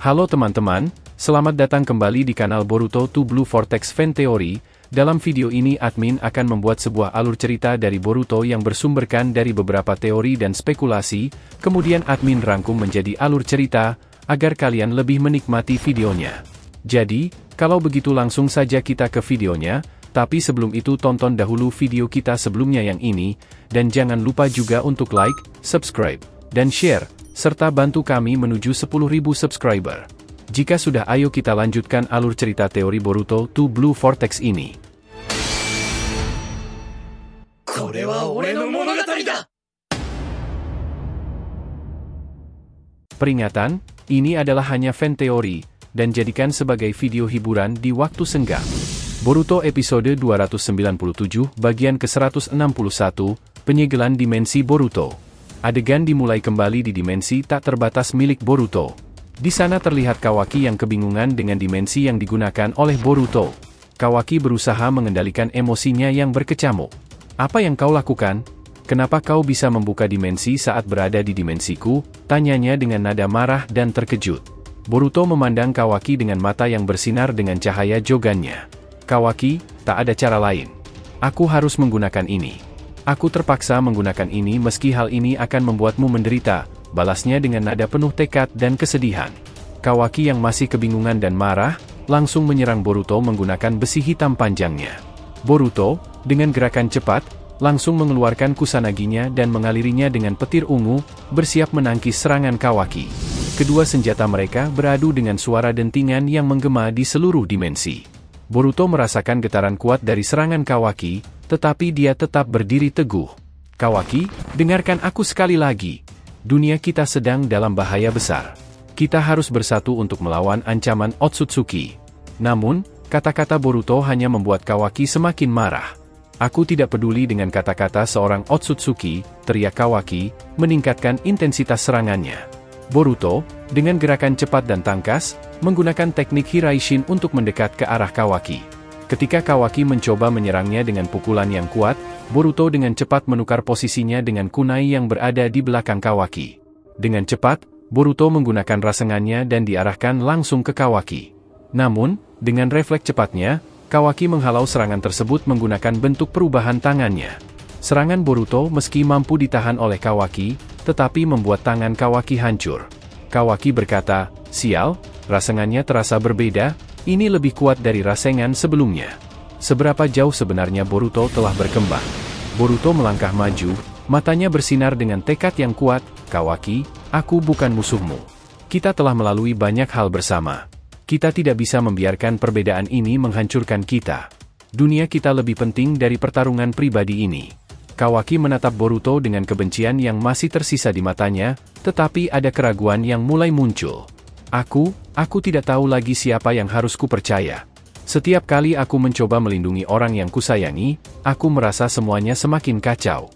Halo teman-teman, selamat datang kembali di kanal Boruto to Blue Vortex Fan Theory. Dalam video ini admin akan membuat sebuah alur cerita dari Boruto yang bersumberkan dari beberapa teori dan spekulasi, kemudian admin rangkum menjadi alur cerita, agar kalian lebih menikmati videonya. Jadi, kalau begitu langsung saja kita ke videonya, tapi sebelum itu tonton dahulu video kita sebelumnya yang ini, dan jangan lupa juga untuk like, subscribe, dan share, serta bantu kami menuju 10.000 subscriber. Jika sudah, ayo kita lanjutkan alur cerita teori Boruto to Blue Vortex ini. Peringatan, ini adalah hanya fan teori, dan jadikan sebagai video hiburan di waktu senggang. Boruto episode 297, bagian ke-161, penyegelan dimensi Boruto. Adegan dimulai kembali di dimensi tak terbatas milik Boruto. Di sana terlihat Kawaki yang kebingungan dengan dimensi yang digunakan oleh Boruto. Kawaki berusaha mengendalikan emosinya yang berkecamuk. "Apa yang kau lakukan? Kenapa kau bisa membuka dimensi saat berada di dimensiku?" tanyanya dengan nada marah dan terkejut. Boruto memandang Kawaki dengan mata yang bersinar dengan cahaya jogannya. "Kawaki, tak ada cara lain. Aku harus menggunakan ini. Aku terpaksa menggunakan ini meski hal ini akan membuatmu menderita," balasnya dengan nada penuh tekad dan kesedihan. Kawaki yang masih kebingungan dan marah, langsung menyerang Boruto menggunakan besi hitam panjangnya. Boruto, dengan gerakan cepat, langsung mengeluarkan kusanaginya dan mengalirinya dengan petir ungu, bersiap menangkis serangan Kawaki. Kedua senjata mereka beradu dengan suara dentingan yang menggema di seluruh dimensi. Boruto merasakan getaran kuat dari serangan Kawaki, tetapi dia tetap berdiri teguh. "Kawaki, dengarkan aku sekali lagi. Dunia kita sedang dalam bahaya besar. Kita harus bersatu untuk melawan ancaman Otsutsuki." Namun, kata-kata Boruto hanya membuat Kawaki semakin marah. "Aku tidak peduli dengan kata-kata seorang Otsutsuki," teriak Kawaki, meningkatkan intensitas serangannya. Boruto, dengan gerakan cepat dan tangkas, menggunakan teknik Hiraishin untuk mendekat ke arah Kawaki. Ketika Kawaki mencoba menyerangnya dengan pukulan yang kuat, Boruto dengan cepat menukar posisinya dengan kunai yang berada di belakang Kawaki. Dengan cepat, Boruto menggunakan rasengannya dan diarahkan langsung ke Kawaki. Namun, dengan refleks cepatnya, Kawaki menghalau serangan tersebut menggunakan bentuk perubahan tangannya. Serangan Boruto meski mampu ditahan oleh Kawaki, tetapi membuat tangan Kawaki hancur. Kawaki berkata, "Sial, rasengannya terasa berbeda. Ini lebih kuat dari rasengan sebelumnya." Seberapa jauh sebenarnya Boruto telah berkembang? Boruto melangkah maju, matanya bersinar dengan tekad yang kuat. "Kawaki, aku bukan musuhmu. Kita telah melalui banyak hal bersama. Kita tidak bisa membiarkan perbedaan ini menghancurkan kita. Dunia kita lebih penting dari pertarungan pribadi ini." Kawaki menatap Boruto dengan kebencian yang masih tersisa di matanya, tetapi ada keraguan yang mulai muncul. Aku tidak tahu lagi siapa yang harus kupercaya. Setiap kali aku mencoba melindungi orang yang kusayangi, aku merasa semuanya semakin kacau."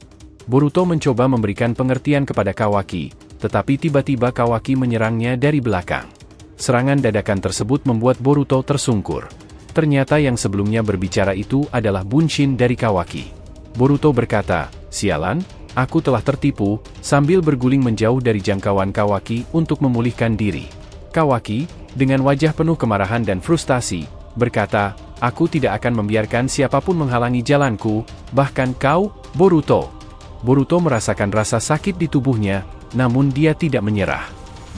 Boruto mencoba memberikan pengertian kepada Kawaki, tetapi tiba-tiba Kawaki menyerangnya dari belakang. Serangan dadakan tersebut membuat Boruto tersungkur. Ternyata yang sebelumnya berbicara itu adalah Bunshin dari Kawaki. Boruto berkata, "Sialan, aku telah tertipu," sambil berguling menjauh dari jangkauan Kawaki untuk memulihkan diri. Kawaki, dengan wajah penuh kemarahan dan frustasi, berkata, "Aku tidak akan membiarkan siapapun menghalangi jalanku, bahkan kau, Boruto." Boruto merasakan rasa sakit di tubuhnya, namun dia tidak menyerah.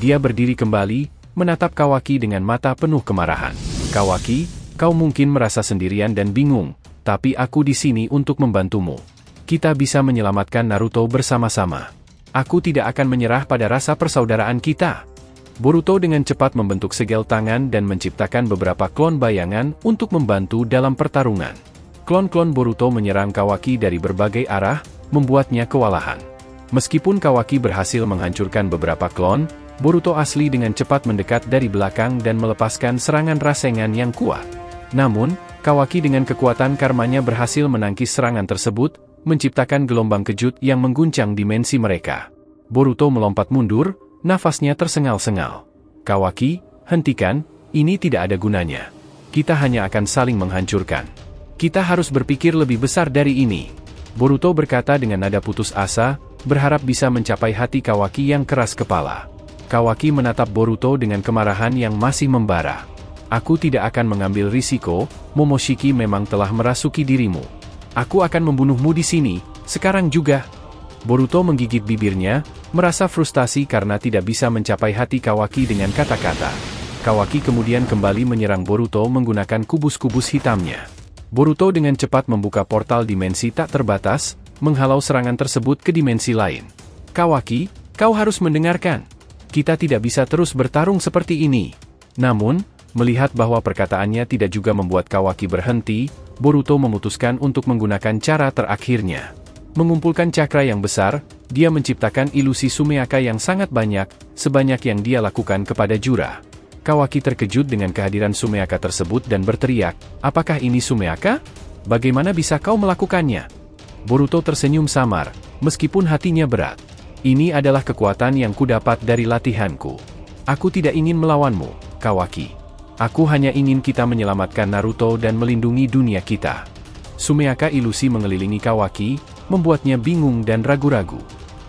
Dia berdiri kembali, menatap Kawaki dengan mata penuh kemarahan. "Kawaki, kau mungkin merasa sendirian dan bingung, tapi aku di sini untuk membantumu. Kita bisa menyelamatkan Naruto bersama-sama. Aku tidak akan menyerah pada rasa persaudaraan kita." Boruto dengan cepat membentuk segel tangan dan menciptakan beberapa klon bayangan untuk membantu dalam pertarungan. Klon-klon Boruto menyerang Kawaki dari berbagai arah, membuatnya kewalahan. Meskipun Kawaki berhasil menghancurkan beberapa klon, Boruto asli dengan cepat mendekat dari belakang dan melepaskan serangan rasengan yang kuat. Namun, Kawaki dengan kekuatan karmanya berhasil menangkis serangan tersebut, menciptakan gelombang kejut yang mengguncang dimensi mereka. Boruto melompat mundur, nafasnya tersengal-sengal. "Kawaki, hentikan, ini tidak ada gunanya. Kita hanya akan saling menghancurkan. Kita harus berpikir lebih besar dari ini." Boruto berkata dengan nada putus asa, berharap bisa mencapai hati Kawaki yang keras kepala. Kawaki menatap Boruto dengan kemarahan yang masih membara. Aku tidak akan mengambil risiko, Momoshiki memang telah merasuki dirimu. Aku akan membunuhmu di sini, sekarang juga. Boruto menggigit bibirnya, merasa frustasi karena tidak bisa mencapai hati Kawaki dengan kata-kata. Kawaki kemudian kembali menyerang Boruto menggunakan kubus-kubus hitamnya. Boruto dengan cepat membuka portal dimensi tak terbatas, menghalau serangan tersebut ke dimensi lain. Kawaki, kau harus mendengarkan. Kita tidak bisa terus bertarung seperti ini. Namun, melihat bahwa perkataannya tidak juga membuat Kawaki berhenti, Boruto memutuskan untuk menggunakan cara terakhirnya. Mengumpulkan cakra yang besar, dia menciptakan ilusi Sumeaka yang sangat banyak, sebanyak yang dia lakukan kepada Jura. Kawaki terkejut dengan kehadiran Sumeaka tersebut dan berteriak, "Apakah ini Sumeaka? Bagaimana bisa kau melakukannya?" Boruto tersenyum samar, meskipun hatinya berat. Ini adalah kekuatan yang kudapat dari latihanku. Aku tidak ingin melawanmu, Kawaki. Aku hanya ingin kita menyelamatkan Naruto dan melindungi dunia kita. Sumeaka ilusi mengelilingi Kawaki, membuatnya bingung dan ragu-ragu.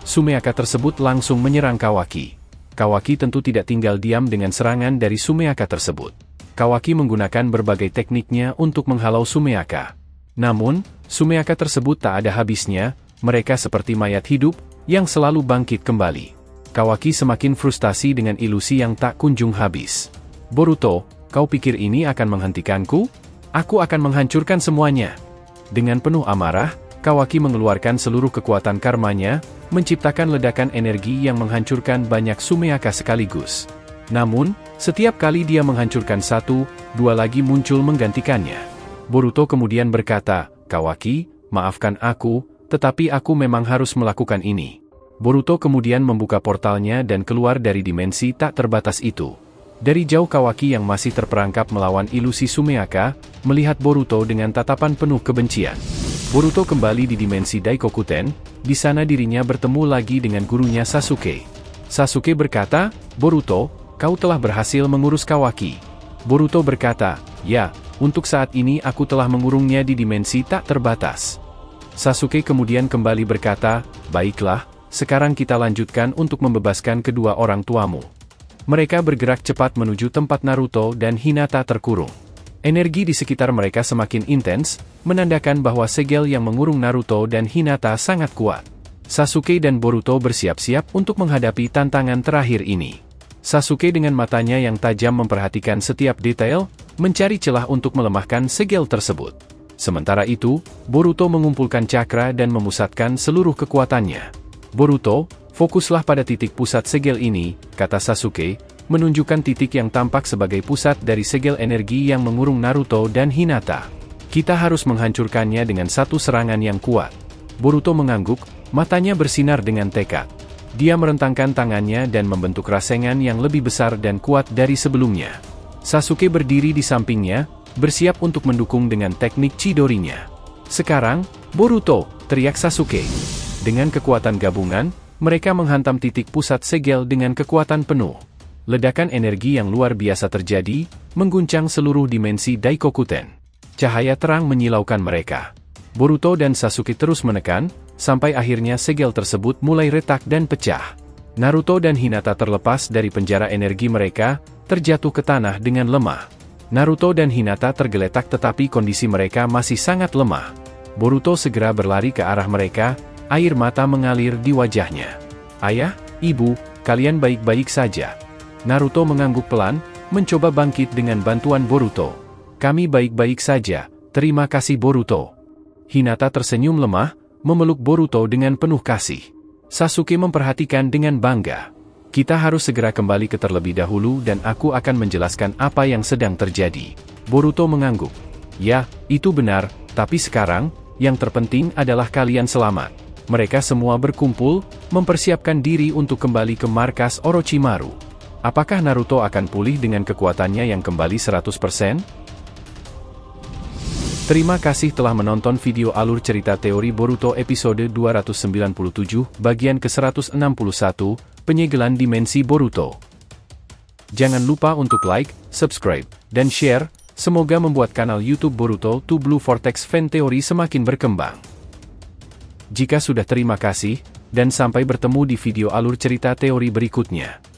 Sumeaka tersebut langsung menyerang Kawaki. Kawaki tentu tidak tinggal diam dengan serangan dari Sumeaka tersebut. Kawaki menggunakan berbagai tekniknya untuk menghalau Sumeaka. Namun, Sumeaka tersebut tak ada habisnya, mereka seperti mayat hidup, yang selalu bangkit kembali. Kawaki semakin frustasi dengan ilusi yang tak kunjung habis. Boruto, kau pikir ini akan menghentikanku? Aku akan menghancurkan semuanya. Dengan penuh amarah, Kawaki mengeluarkan seluruh kekuatan karmanya, menciptakan ledakan energi yang menghancurkan banyak Sumeaka sekaligus. Namun, setiap kali dia menghancurkan satu, dua lagi muncul menggantikannya. Boruto kemudian berkata, "Kawaki, maafkan aku, tetapi aku memang harus melakukan ini." Boruto kemudian membuka portalnya dan keluar dari dimensi tak terbatas itu. Dari jauh Kawaki yang masih terperangkap melawan ilusi Sumeaka, melihat Boruto dengan tatapan penuh kebencian. Boruto kembali di dimensi Daikokuten, di sana dirinya bertemu lagi dengan gurunya Sasuke. Sasuke berkata, "Boruto, kau telah berhasil mengurus Kawaki." Boruto berkata, "Ya, untuk saat ini aku telah mengurungnya di dimensi tak terbatas." Sasuke kemudian kembali berkata, "Baiklah, sekarang kita lanjutkan untuk membebaskan kedua orang tuamu." Mereka bergerak cepat menuju tempat Naruto dan Hinata terkurung. Energi di sekitar mereka semakin intens, menandakan bahwa segel yang mengurung Naruto dan Hinata sangat kuat. Sasuke dan Boruto bersiap-siap untuk menghadapi tantangan terakhir ini. Sasuke dengan matanya yang tajam memperhatikan setiap detail, mencari celah untuk melemahkan segel tersebut. Sementara itu, Boruto mengumpulkan cakra dan memusatkan seluruh kekuatannya. "Boruto, fokuslah pada titik pusat segel ini," kata Sasuke, menunjukkan titik yang tampak sebagai pusat dari segel energi yang mengurung Naruto dan Hinata. "Kita harus menghancurkannya dengan satu serangan yang kuat." Boruto mengangguk, matanya bersinar dengan tekad. Dia merentangkan tangannya dan membentuk rasengan yang lebih besar dan kuat dari sebelumnya. Sasuke berdiri di sampingnya, bersiap untuk mendukung dengan teknik Chidori-nya. "Sekarang, Boruto!" teriak Sasuke. Dengan kekuatan gabungan, mereka menghantam titik pusat segel dengan kekuatan penuh. Ledakan energi yang luar biasa terjadi, mengguncang seluruh dimensi Daikokuten. Cahaya terang menyilaukan mereka. Boruto dan Sasuke terus menekan, sampai akhirnya segel tersebut mulai retak dan pecah. Naruto dan Hinata terlepas dari penjara energi mereka, terjatuh ke tanah dengan lemah. Naruto dan Hinata tergeletak tetapi kondisi mereka masih sangat lemah. Boruto segera berlari ke arah mereka, air mata mengalir di wajahnya. "Ayah, ibu, kalian baik-baik saja?" Naruto mengangguk pelan, mencoba bangkit dengan bantuan Boruto. "Kami baik-baik saja, terima kasih Boruto." Hinata tersenyum lemah, memeluk Boruto dengan penuh kasih. Sasuke memperhatikan dengan bangga. "Kita harus segera kembali ke terlebih dahulu dan aku akan menjelaskan apa yang sedang terjadi." Boruto mengangguk. "Ya, itu benar, tapi sekarang, yang terpenting adalah kalian selamat." Mereka semua berkumpul, mempersiapkan diri untuk kembali ke markas Orochimaru. Apakah Naruto akan pulih dengan kekuatannya yang kembali 100%? Terima kasih telah menonton video alur cerita teori Boruto episode 297, bagian ke-161, penyegelan dimensi Boruto. Jangan lupa untuk like, subscribe, dan share, semoga membuat kanal YouTube Boruto to Blue Vortex Fan Theory semakin berkembang. Jika sudah terima kasih, dan sampai bertemu di video alur cerita teori berikutnya.